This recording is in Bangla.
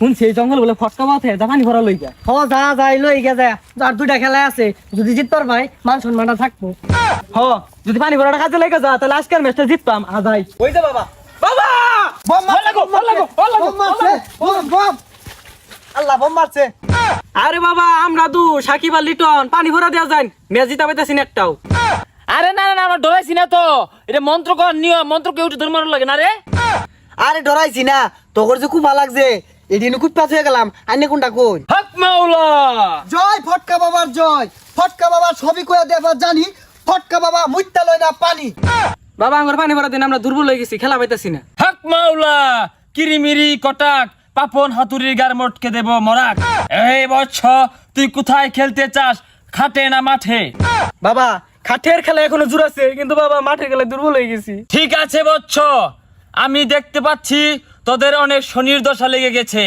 শুনছি এই জঙ্গল বলে ফটকা বাবা থেকে পানি ভরা লই যায়। হ যা যাই লই গে যা, আর দুইটা খেলা আছে, যদি জিতবার ভাই মান সম্মানটা থাকবো। হ যদি পানি ভরাটা কাজে লেগে যা তাহলে আজকের ম্যাচটা জিততাম। আজাই ওই যে বাবা বাবা বম বল লাগো, বল লাগো, বল লাগো, বম মারছে, বম বম, আল্লাহ বম মারছে। আরে বাবা আমরা দু সাকিব আর লিটন পানি ভরা দেওয়া যায় ম্যাচ জিতা পাইতেছি না একটাও। আরে না না না আমরা ডরাইছি না তো, এটা মন্ত্র কর নিয়ম, মন্ত্র কেউ ধর্ম লাগে না রে। আরে ডরাইছি না, তোর যে খুব ভালো লাগছে, এদিন খুব পাস হয়ে গেলাম। আইনে কোনটা কই? হক মাওলা। জয় ফটকা বাবার জয়। ফটকা বাবার ছবি কইয়া দেবার জানি, ফটকা বাবা মুইতা লয় না পানি। বাবা আমার পানি ভরা দিন আমরা দুর্বল হয়ে গেছি, খেলা পাইতেছি না। হক মাওলা। কিরিমিরি কটাক পাপন হাতুড়ির গার মোটকে দেব মরাক। এই বচ্চ তুই কোথায় খেলতে চাস, খাটে না মাঠে? বাবা খাটের খেলা এখনো জোর আছে, কিন্তু বাবা মাঠের খেলায় দুর্বল হয়ে গেছি। ঠিক আছে বচ্চ, আমি দেখতে পাচ্ছি তোদের অনেক শনির দশা লেগে গেছে।